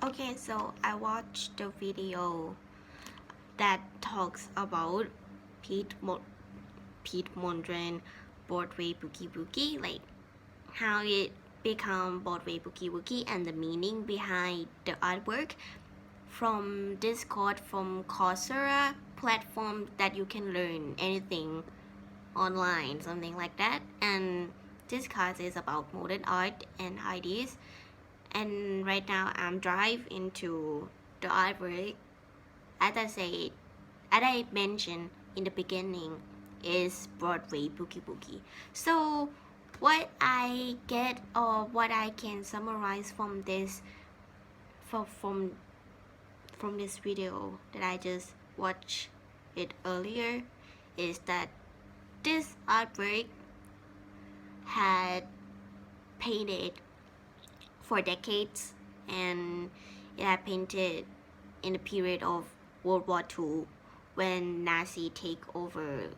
Okay, so I watched the video that talks about Pete Mondrian Broadway Boogie Woogie, like how it become Broadway Boogie Woogie and the meaning behind the artwork from Discord, from Coursera platform that you can learn anything online, something like that. And this class is about modern art and ideas. And right now I'm dive into the artwork. As I mentioned in the beginning, is Broadway Boogie Woogie. So what I get or what I can summarize from this from this video that I just watched it earlier is that this artwork had painted for decades, and it had painted in the period of World War II when Nazi take over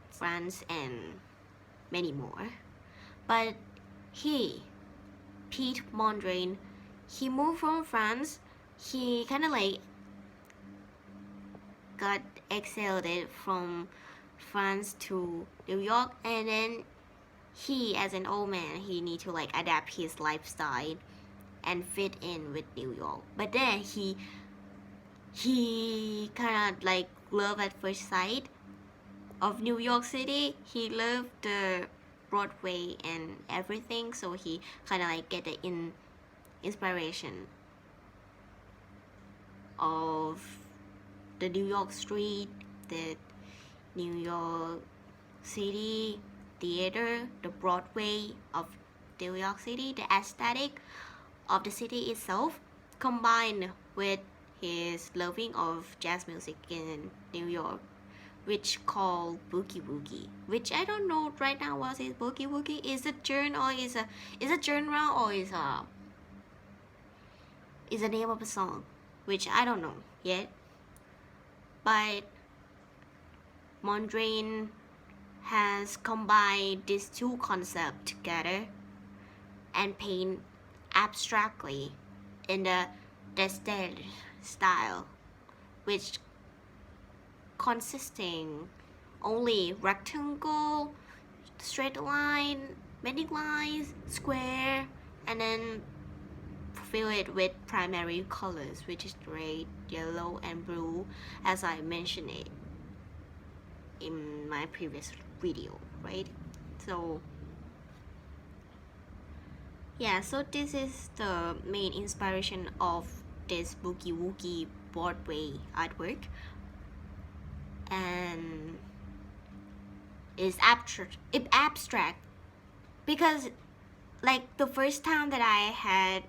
France and many more. But Pete Mondrian, he moved from France. He kind of like got exiled from France to New York, and then he, as an old man, he need to like adapt his lifestyle and fit in with New York. But then he kind of like love at first sight of New York City. He loved the Broadway and everything, so he kind of like get the inspiration of the New York street, the New York City theater, the Broadway of New York City, the aesthetic of the city itself, combined with his loving of jazz music in New York, which called Boogie Woogie, which I don't know right now what is Boogie Woogie. Is it genre or is a genre or is a name of a song, which I don't know yet. But Mondrian has combined these two concepts together and paint abstractly in the Destel style, which consisting only rectangle, straight line, many lines, square, and then fill it with primary colors, which is red, yellow, and blue, as I mentioned it in my previous video, right? So yeah, so this is the main inspiration of this Boogie Woogie Broadway artwork, and it's abstract because like the first time that I had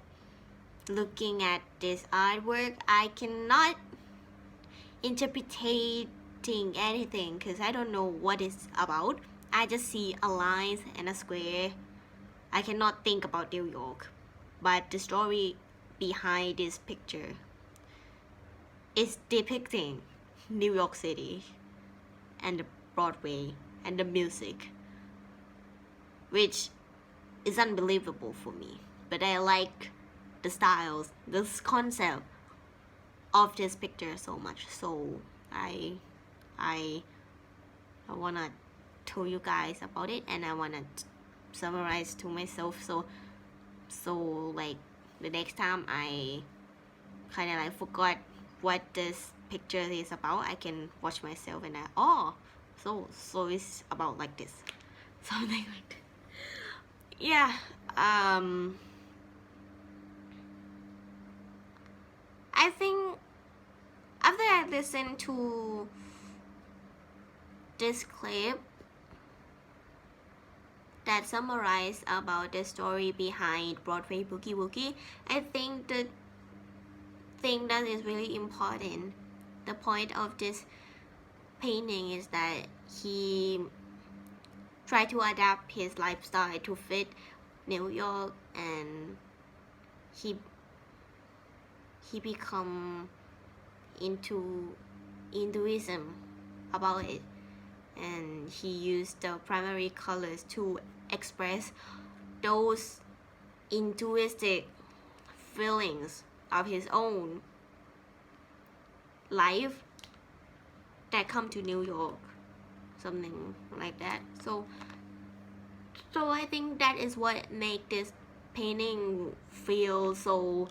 looking at this artwork, I cannot interpreting anything because I don't know what it's about. I just see a line and a square. I cannot think about New York, but the story behind this picture is depicting New York City and the Broadway and the music, which is unbelievable for me. But I like the styles, this concept of this picture so much. So I wanna tell you guys about it, and I wanna summarize to myself. So like the next time I kind of like forgot what this picture is about, I can watch myself and so it's about like this, something like that. Yeah. I think after I listened to this clip that summarized about the story behind Broadway Boogie Woogie, I think the thing that is really important, the point of this painting, is that he tried to adapt his lifestyle to fit New York, and he become into Hinduism about it, and he used the primary colors to express those enthusiastic feelings of his own life that come to New York, something like that. So I think that is what make this painting feel so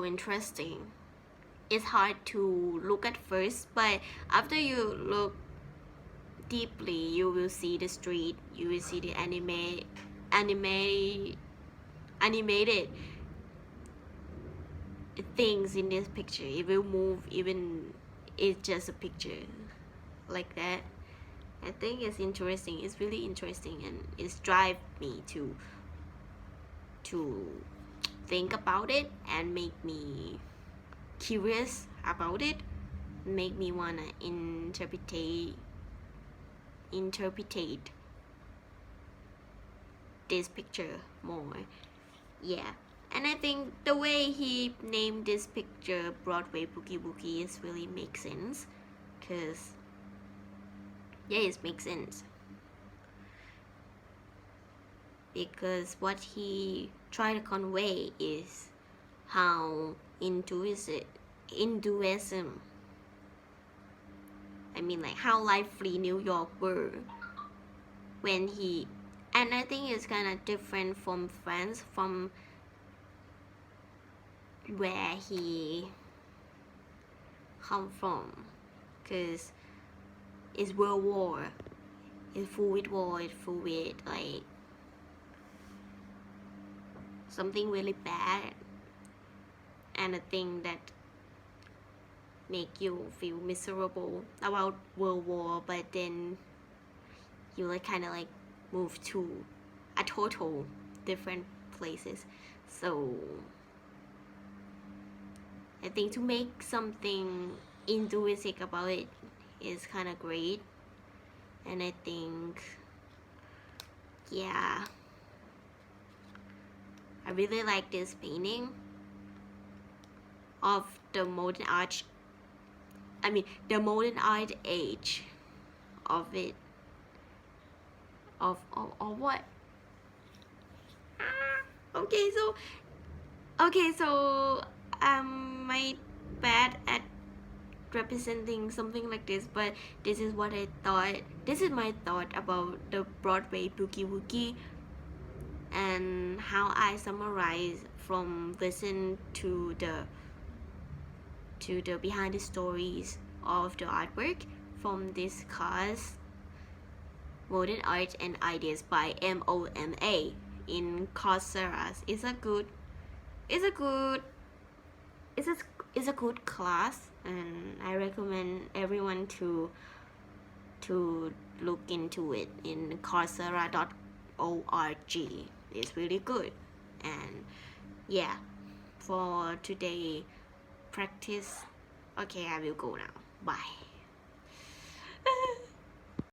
interesting. It's hard to look at first, but after you look deeply, you will see the street, you will see the animated things in this picture. It will move even it's just a picture like that. I think it's interesting. It's really interesting, and it's drive me to think about it and make me curious about it, make me wanna interpretate this picture more. Yeah, and I think the way he named this picture Broadway Boogie Woogie is really makes sense, cause yeah, it makes sense, because what he tried to convey is how Hinduism, I mean, like how lively New York were when he, and I think it's kind of different from France, from where he come from, because it's World War, it's full with war, it's full with like something really bad, and a thing that make you feel miserable about World War, but then you like kind of like move to a total different places. So I think to make something enthusiastic about it is kind of great, and I think, yeah, I really like this painting of the modern art, I mean the modern art age of it, of what? Okay, so my bad at representing something like this, but this is what I thought. This is my thought about the Broadway Boogie Woogie, and how I summarize from listen to the behind the stories of the artwork from this class, Modern Art and Ideas by MOMA in Coursera. It's a good class, and I recommend everyone to look into it in Coursera.org. It's really good. And yeah, for today practice, okay, I will go now. Bye.